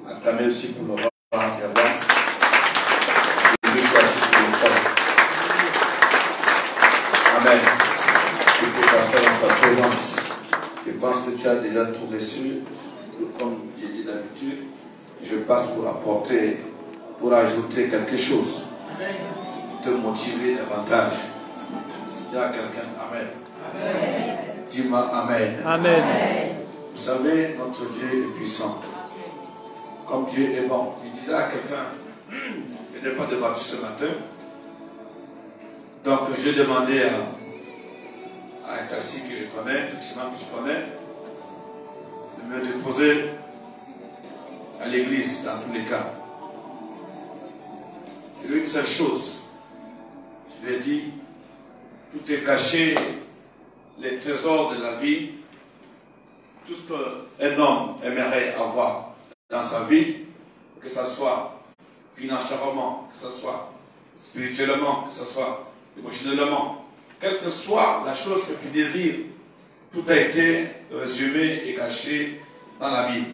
Acclamez aussi pour le roi et roi. Je lui sois sur le trône. Amen. Tu peux passer dans sa présence. Je pense que tu as déjà tout reçu. Comme j'ai dit d'habitude, je passe pour apporter, pour ajouter quelque chose. Te motiver davantage. Dis à quelqu'un Amen. Amen. Dis-moi Amen. Amen. Vous savez, notre Dieu est puissant. Comme Dieu est bon. Je disais à quelqu'un, je n'ai pas de voiture ce matin. Donc j'ai demandé à un taxi que je connais, un taximan que je connais, de me déposer à l'église dans tous les cas. Je lui ai dit une seule chose. Je lui ai dit, tout est caché, les trésors de la vie, tout ce qu'un homme aimerait avoir dans sa vie, que ce soit financièrement, que ce soit spirituellement, que ce soit émotionnellement, quelle que soit la chose que tu désires, tout a été résumé et caché dans la Bible.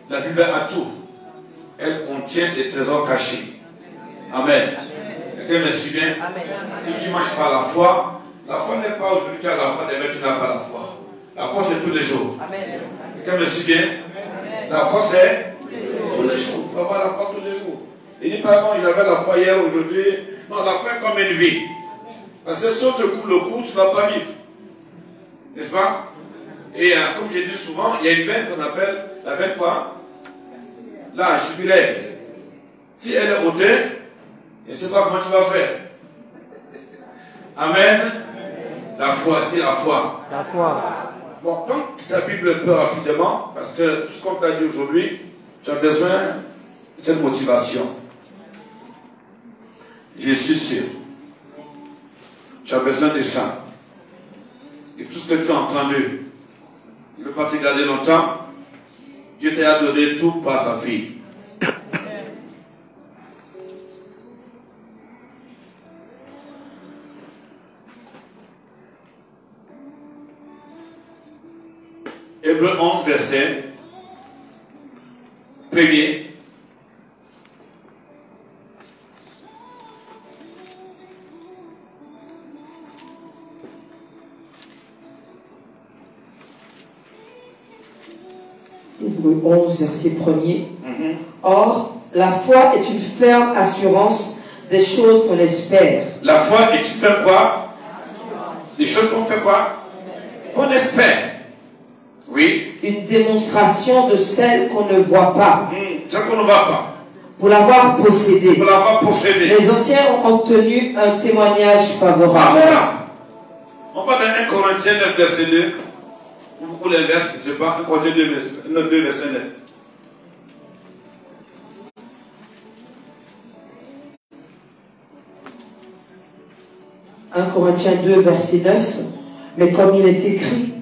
La Bible a tout. Elle contient des trésors cachés. Amen. Quelqu'un me suit bien? Si tu ne marches pas la foi n'est pas aujourd'hui tu as la foi, demain tu n'as pas la foi. La foi c'est tous les jours. Quelqu'un me suit bien? La foi c'est tous les jours. Il faut avoir la foi tous les jours. Il dit pas non, j'avais la foi hier, aujourd'hui. Non, la foi est comme une vie. Parce que si on te coupe le cou, tu ne vas pas vivre. N'est-ce pas? Et comme je dis souvent, il y a une veine qu'on appelle la veine quoi? La jugulaire. Si elle est ôtée, je ne sais pas comment tu vas faire. Amen. La foi, dis la foi. La foi. Bon, donc ta Bible peut rapidement, parce que tout ce qu'on t'a dit aujourd'hui, tu as besoin de cette motivation. Je suis sûr. Tu as besoin de ça. Et tout ce que tu as entendu, il ne veut pas te garder longtemps. Dieu t'a donné tout par sa fille. Hébreux 11, verset 1er. Hébreux 11, verset 1er. Or, la foi est une ferme assurance des choses qu'on espère. La foi est une ferme quoi? Des choses qu'on fait quoi? Qu'on espère. Oui. Une démonstration de celle qu'on ne voit pas. Celle qu'on ne voit pas. Pour l'avoir possédée. Pour l'avoir possédée. Les anciens ont obtenu un témoignage favorable. Ah, voilà. On va dans 1 Corinthiens 9, verset 2. Pour les versets, je ne sais pas, 1 Corinthiens 2, verset 9. « 1 Corinthiens 2, verset 9. Mais comme il est écrit,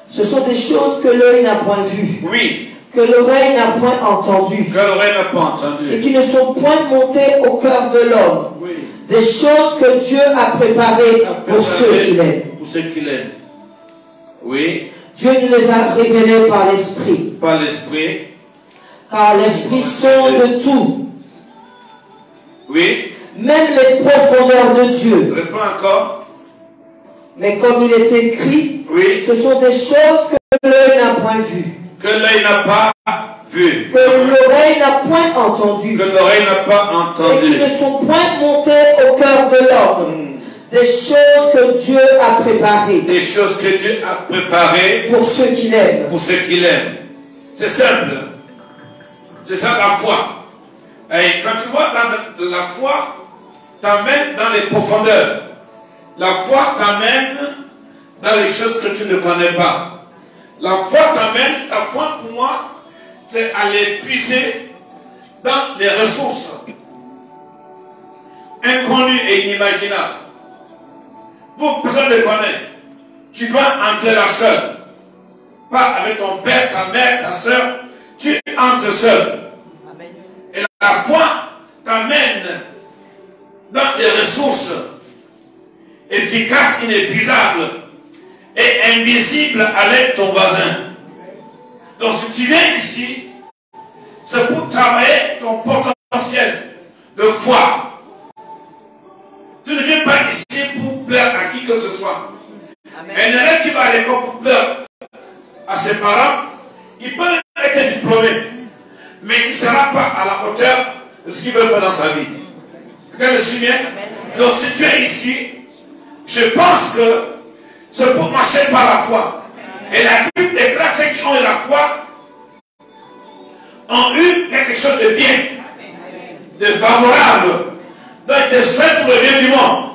ce sont des choses que l'œil n'a point vues. Oui. Que l'oreille n'a point entendues. Que l'oreille n'a pas entendu. Et qui ne sont point montées au cœur de l'homme. Oui. Des choses que Dieu a préparées pour ceux qu'il aime. Pour ceux qu'il aime. Oui. Dieu nous les a révélées par l'Esprit. Par l'Esprit. Car l'Esprit sonde tout. Oui. Même les profondeurs de Dieu. Reprends encore. Mais comme il est écrit, oui. Ce sont des choses que l'œil n'a point vues. Que l'œil n'a pas vu. Que l'oreille n'a point entendu. Que l'oreille n'a pas entendu. Et qui ne sont point montées au cœur de l'homme. Des choses que Dieu a préparées. Des choses que Dieu a préparées. Pour ceux qu'il aime. Pour ceux qu'il aime. C'est simple. C'est ça la foi. Et quand tu vois la foi t'amène dans les profondeurs. La foi t'amène dans les choses que tu ne connais pas. La foi t'amène, la foi pour moi, c'est aller puiser dans les ressources inconnues et inimaginables. Pour personne ne connaît. Tu dois entrer là seul. Pas avec ton père, ta mère, ta soeur. Tu entres seul. Et la foi t'amène dans des ressources efficaces, inépuisables et invisibles à l'aide de ton voisin. Donc si tu viens ici, c'est pour travailler ton potentiel de foi. Tu ne viens pas ici pour plaire à qui que ce soit. Un élève qui va à l'école pour plaire à ses parents, il peut être diplômé, mais il ne sera pas à la hauteur de ce qu'il veut faire dans sa vie. Quelqu'un me suit bien? Donc si tu es ici, je pense que c'est pour marcher par la foi. Et la Bible déclare ceux qui ont eu la foi ont eu quelque chose de bien, de favorable. Donc je te souhaite pour le bien du monde.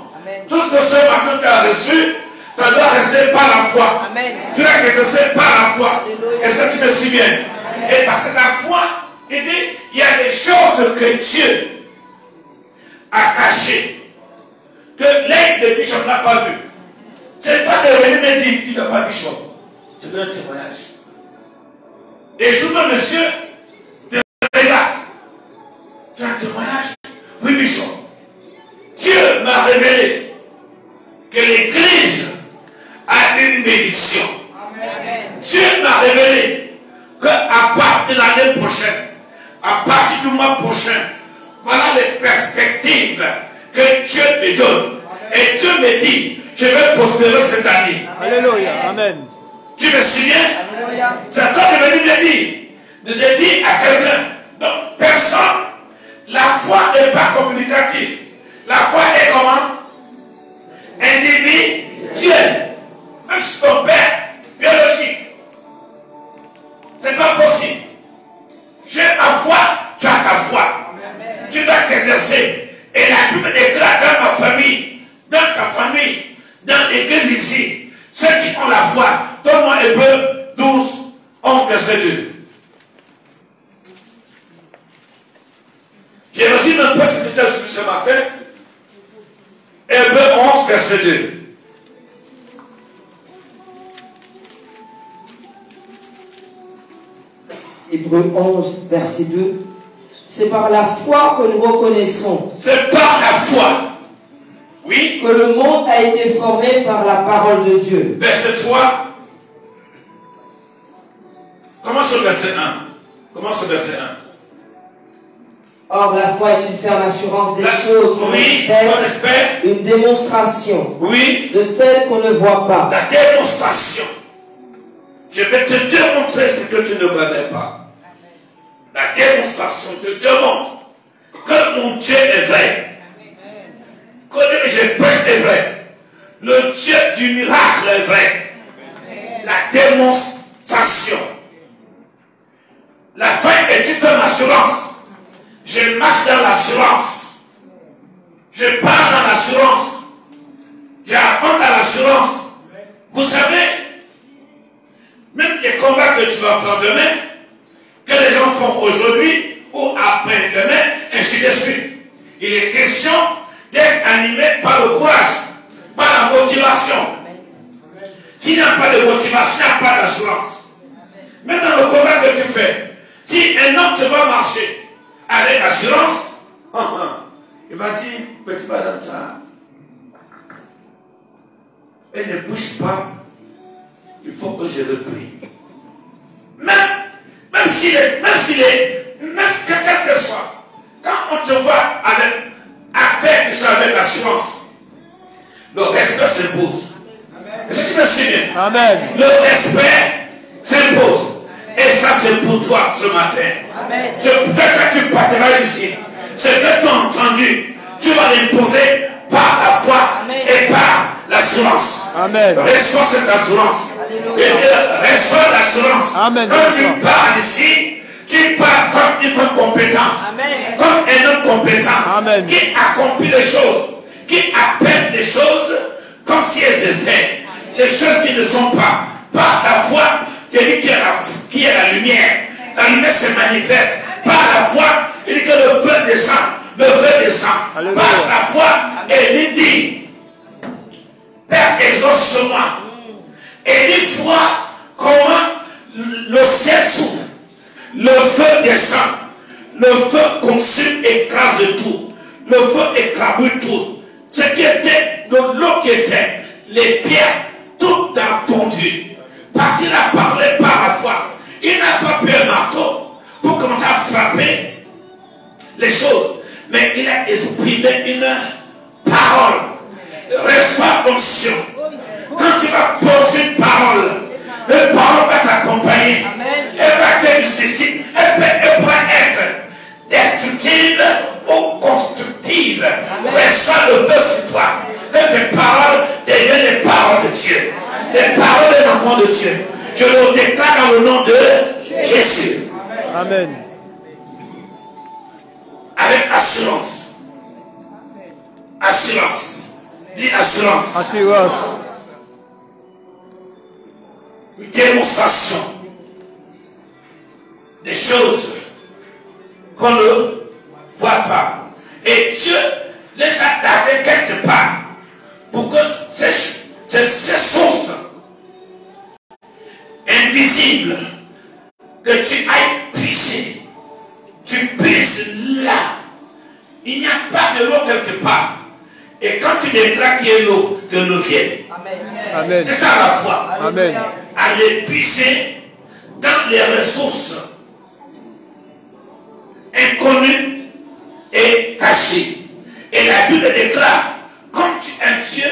Tout ce que ce matin tu as reçu, ça doit rester par la foi. Amen. Tu l'as exercé par la foi. Est-ce que tu me suis bien? Et parce que la foi, il dit, il y a des choses que Dieu a cachées, que l'œil de Bishop n'a pas vu. C'est pas de venir me dire, tu n'as pas Bishop. Tu veux un témoignage. Et je me monsieur, te regarde. Tu as un témoignage? Oui, Bishop. Dieu m'a révélé que l'Église a une bénédiction. Amen. Dieu m'a révélé qu'à partir de l'année prochaine, à partir du mois prochain, voilà les perspectives que Dieu me donne. Amen. Et Dieu me dit, je vais prospérer cette année. Alléluia. Amen. Tu me souviens? C'est toi qui es venu me dire, de te dire à quelqu'un. Donc, personne, la foi n'est pas communicative. La foi est comment? Individuelle. Même si ton père biologique, c'est pas possible. J'ai ma foi, tu as ta foi. Amen. Tu dois t'exercer. Et la Bible déclare dans ma famille, dans ta famille, dans l'église ici, ceux qui ont la foi. Donne-moi Hébreux 12, 11, verset 2. J'ai reçu un peu ce que tu as suivi ce matin. Hébreux 11, verset 2. Hébreux 11, verset 2. C'est par la foi que nous reconnaissons. C'est par la foi. Oui. Que le monde a été formé par la parole de Dieu. Verset 3. Commence au verset 1. Commence au verset 1. Or, la foi est une ferme assurance des choses qu'on espère, une démonstration de celles qu'on ne voit pas. La démonstration. Je vais te démontrer ce que tu ne connais pas. La démonstration te démontre que mon Dieu est vrai. Que je prêche est vrai. Le Dieu du miracle est vrai. La démonstration. La fin est une assurance. Je marche dans l'assurance. Je parle dans l'assurance. J'apprends dans l'assurance. Vous savez, même les combats que tu vas faire demain, que les gens font aujourd'hui ou après-demain, ainsi de suite. Il est question d'être animé par le courage, par la motivation. S'il n'y a pas de motivation, il n'y a pas d'assurance. Même dans le combat que tu fais, si un homme te va marcher avec assurance, il va dire, petit madame, elle ne bouge pas, il faut que je replie. Même quel que soit, quand on te voit avec l'assurance, le respect s'impose. Est-ce que tu me suis bien? Amen. Le respect s'impose. Et ça, c'est pour toi ce matin. Amen. Peut-être que tu partiras ici. Ce que tu as entendu, tu vas l'imposer par la foi. Amen. Et par l'assurance. Amen. Reçois cette assurance. Reçois l'assurance. Amen. Quand tu parles ici, tu parles comme une femme compétente. Amen. Comme un homme compétent. Amen. Qui accomplit les choses. Qui appelle les choses comme si elles étaient. Les choses qui ne sont pas. Par la foi, tu dis qu'il y a la lumière. La lumière se manifeste. Par la foi, il dit que le feu descend. Le feu descend. Alléluia. Par la foi, et il dit, Père, exauce-moi. Et il voit comment le ciel s'ouvre. Le feu descend. Le feu consume, écrase tout. Le feu écrabouille tout. Ce qui était de l'eau qui était, les pierres, tout a fondu. Parce qu'il a parlé par la foi. Il n'a pas pris un marteau pour commencer à frappé les choses, mais il a exprimé une parole. Reçois l'onction. Quand tu vas poser une parole, la parole va t'accompagner. Elle va être susceptible. Elle pourra être destructive ou constructive. Reçois le feu sur toi. Que tes paroles deviennent les paroles de Dieu. Les paroles d'un enfant de Dieu. Je le déclare dans le nom de Jésus. Amen. Avec assurance. Assurance. Dis assurance. Assurance. Une démonstration des choses qu'on ne voit pas. Et Dieu les a gardées quelque part pour que ces sources invisibles que tu ailles puiser, tu puisses là. Il n'y a pas de l'eau quelque part. Et quand tu déclares qu'il y a l'eau, que l'eau vienne. Amen. C'est ça la foi. Amen. Aller puiser dans les ressources inconnues et cachées. Et la Bible déclare, comme tu es un Dieu,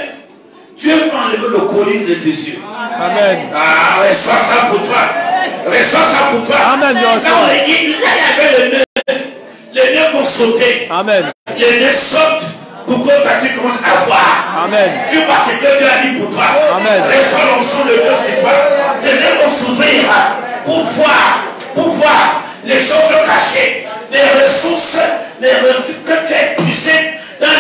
Dieu va enlever le collier de tes yeux. Amen. Ah, reçois ça pour toi. Reçois ça pour toi. Amen. Là, il y avait le nœud. Les nœuds vont sauter. Amen. Les nœuds sautent pour que toi tu commences à voir. Amen. Tu vois ce que Dieu a dit pour toi. Amen. Reçois l'onction de Dieu sur toi. Tes yeux vont s'ouvrir pour voir les choses cachées, les ressources que tu as puisées dans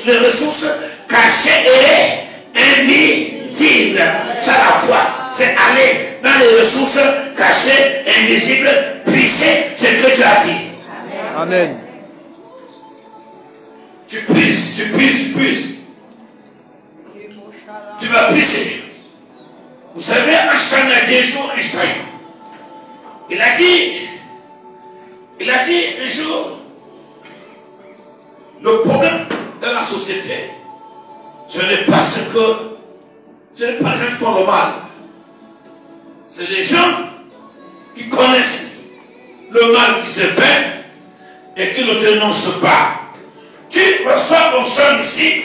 les ressources cachées et invisibles. C'est la foi. C'est aller dans les ressources cachées, invisibles, puiser ce que tu as dit. Amen. Tu puisses. Tu vas puiser. Vous savez, Einstein a dit un jour, il a dit un jour, le problème de la société, ce n'est pas les gens qui font le mal. C'est les gens qui connaissent le mal qui se fait et qui ne dénoncent pas. Tu reçois l'onction ici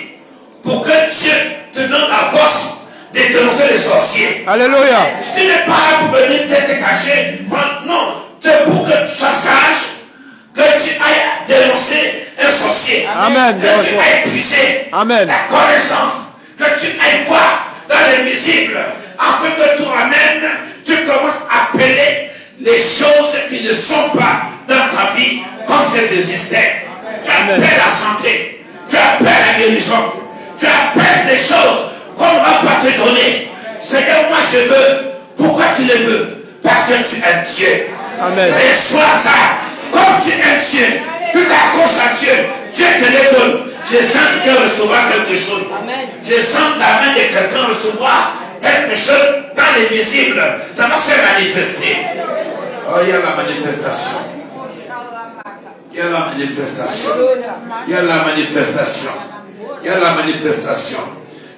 pour que Dieu te donne la force de dénoncer les sorciers. Alléluia. Tu n'es pas là pour venir te cacher. Non, c'est pour que tu sois sage, que tu ailles dénoncer un sorcier. Amen. Que tu ailles puiser Amen. la connaissance, que tu ailles voir dans l'invisible, afin que tu ramènes, tu commences à appeler les choses qui ne sont pas dans ta vie comme si elles existaient. Tu appelles la santé, tu appelles la guérison, tu appelles les choses qu'on ne va pas te donner. Seigneur, moi je veux. Pourquoi tu le veux? Parce que tu es Dieu. Amen. Reçois ça. Comme tu es Dieu, tu t'accroches à Dieu. Dieu te le donne. Je sens que quelqu'un recevra quelque chose. Je sens la main de quelqu'un recevoir quelque chose dans l'invisible. Ça va se manifester. Oh, il y a la manifestation. Il y a la manifestation. Il y a la manifestation. Il y a la manifestation.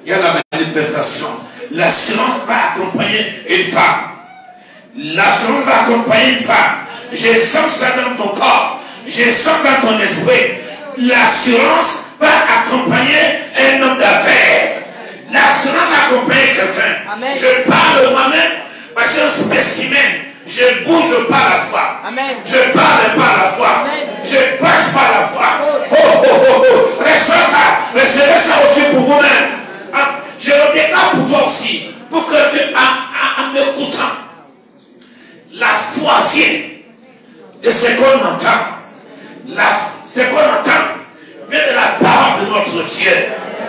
Il y a la manifestation. L'assurance va accompagner une femme. L'assurance va accompagner une femme. Je sens ça dans ton corps. Je sens dans ton esprit. L'assurance va accompagner un homme d'affaires. L'assurance va accompagner quelqu'un. Je parle moi-même parce que je suis spécimen. Je ne bouge pas la foi. Amen. Je parle pas la foi. Amen. Je prêche pas la foi. Reçois ça. Recevez ça aussi pour vous-même. Je le déclare pour toi aussi. Pour que tu, en m'écoutant, la foi vient de ce qu'on entend. Ce qu'on entend vient de la parole de notre Dieu.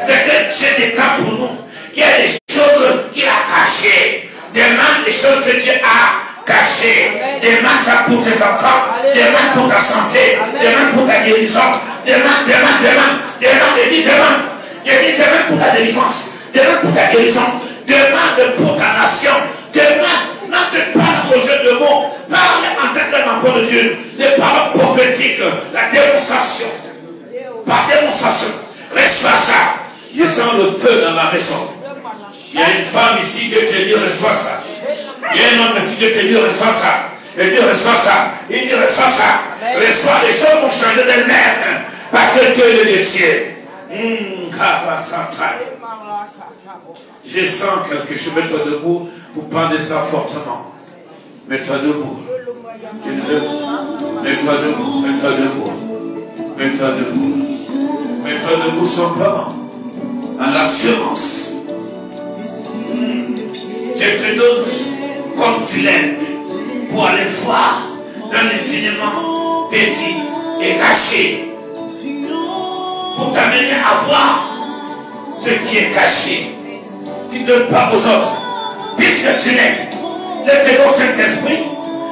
C'est que Dieu déclare pour nous qu'il y a des choses qu'il a cachées. Demande les choses que Dieu a cachées. Demande ça pour tes enfants. Demande pour ta santé. Demande pour ta guérison. Demande. Il dit demande pour ta délivrance. Demande pour ta guérison. Demande pour ta nation. Demande. Non, tu parles au jeu de mots. Parle en tant qu'un enfant de Dieu. Les paroles prophétiques. La démonstration. Par démonstration. Reçois ça. Je sens le feu dans la maison. Il y a une femme ici que te dit reçois ça. Il y a un homme ici que te dit reçois ça. Et Dieu reçoit ça. Il dit reçois ça. Reçois, les choses vont changer d'elles-mêmes. Parce que Dieu est le Dieu. Je sens quelque chose. Mets-toi debout pour prendre ça fortement. Mets-toi debout. Mets-toi debout. Mets-toi debout. Mets-toi debout. Mets-toi debout simplement. En l'assurance. Je te donne comme tu l'aimes pour aller voir dans l'infiniment petit et caché. Pour t'amener à voir ce qui est caché, qui ne donne pas aux autres. Puisque tu l'aimes, lève-toi au Saint-Esprit,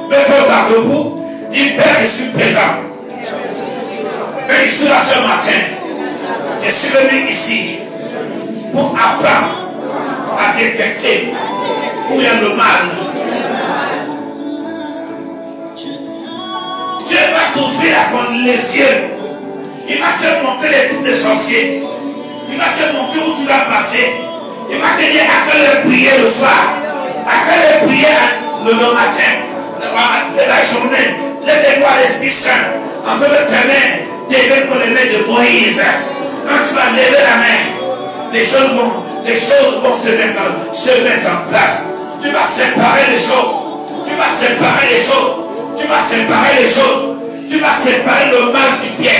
mets-toi dans le bout, dis Père, je suis présent. Et je suis là ce matin. Je suis venu ici pour apprendre à détecter où il y a le mal. Dieu va t'ouvrir les yeux. Il va te montrer les trucs des sorciers. Il va te montrer où tu vas passer. Il va te dire à quelle heure prier le soir. À quelle heure prier le matin. De la journée. Lève-toi l'Esprit Saint. En fait de tes mains. Tes mains pour les mains de Moïse. Quand tu vas lever la main, les choses vont se mettre en place. Tu vas séparer les choses. Tu vas séparer les choses. Tu vas séparer les choses. Tu vas séparer le mal du bien.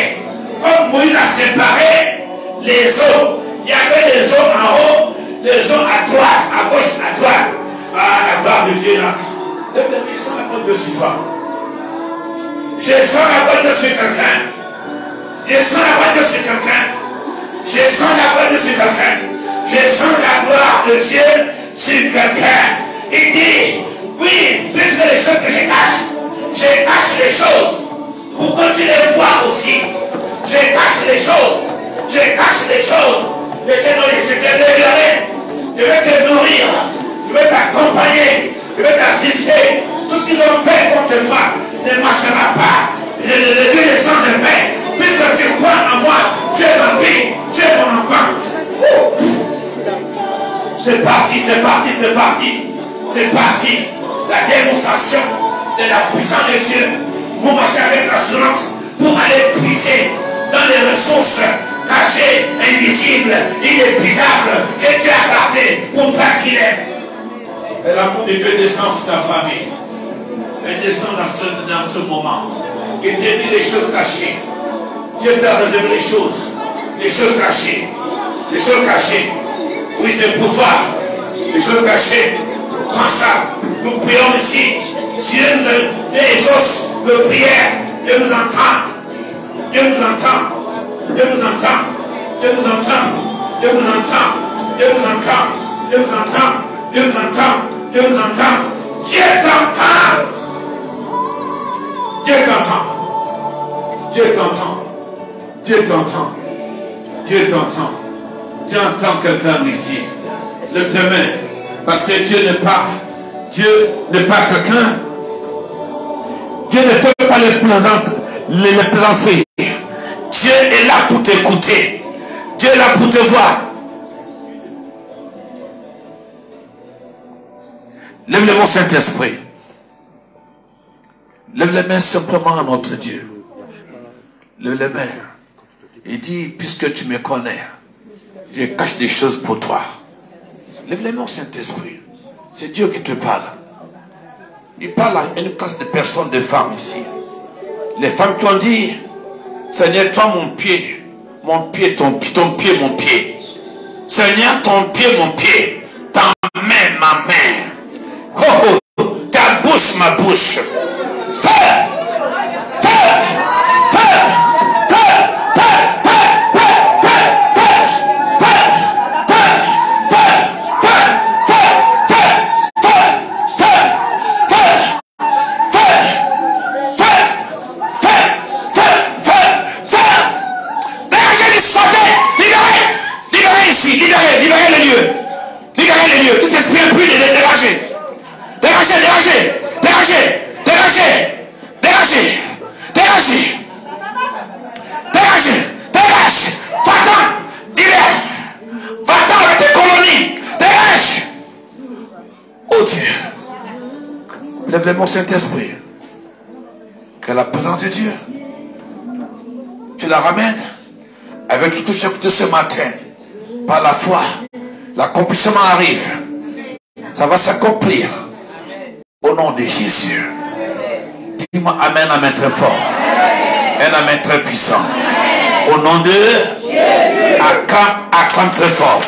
Comme Moïse a séparé les eaux. Il y avait les eaux en haut, les eaux à droite, à gauche, à droite. Ah, la gloire de Dieu là. Je sens la bonne de sur toi. Je sens la bonne de sur quelqu'un. Je sens la bonne de sur quelqu'un. Je sens la bonne de sur quelqu'un. Je sens la gloire de Dieu sur quelqu'un. Il dit, oui, puisque les choses que je cache les choses pour que tu les vois aussi. Je cache les choses. Je cache les choses. Je te révélerai. Je vais te nourrir. Je vais t'accompagner. Je vais t'assister. Tout ce qu'ils ont fait contre toi ne marchera pas. Je le dis les sang je fais. Puisque tu crois en moi, tu es ma fille, tu es mon enfant. C'est parti, c'est parti, c'est parti. C'est parti. La démonstration de la puissance de Dieu. Vous marchez avec l'assurance pour aller puiser dans les ressources cachées, invisibles, inépuisables que Dieu a gardées pour toi qu'il aime. Et l'amour de Dieu descend sur ta famille. Elle descend dans ce moment. Il te dit les choses cachées. Dieu t'a réservé les choses cachées. Les choses cachées. Oui, c'est pour toi. Les choses cachées. Prends ça. Nous prions ici. Dieu nous exauce nos prières. Dieu nous entend. Dieu nous entend. Dieu nous entend. Dieu nous entend. Dieu nous entend. Dieu nous entend. Dieu nous entend. Dieu nous entend. Dieu nous entend. Dieu t'entend. Dieu t'entend. Dieu t'entend. Dieu t'entend. Dieu t'entend. Dieu entend quelqu'un ici. Le demain. Parce que Dieu n'est pas quelqu'un. Dieu ne fait pas les plaisanteries. Dieu est là pour t'écouter. Dieu est là pour te voir. Lève les mains, Saint-Esprit. Lève les mains simplement à notre Dieu. Lève les mains. Il dit, puisque tu me connais, je cache des choses pour toi. Lève les mains au Saint-Esprit. C'est Dieu qui te parle. Il parle à une classe de personnes, de femmes ici. Les femmes qui ont dit, Seigneur, toi mon pied, ton pied, mon pied. Seigneur, ton pied, mon pied. Ta main, ma main. Oh, oh, ta bouche, ma bouche. Fais. Libérez les lieux. Tout esprit impur, dégagez. Dégage. Va-t'en. Libère. Va-t'en avec tes colonies. Dégage. Oh Dieu. Lève-le mon Saint-Esprit. que la présence de Dieu, tu la ramènes avec tout ce que j'ai écouté ce matin. Par la foi, l'accomplissement arrive. Ça va s'accomplir. Au nom de Jésus. Dis-moi amen, amen très fort. Un amen très puissant. Au nom de Jésus. Acclame très fort.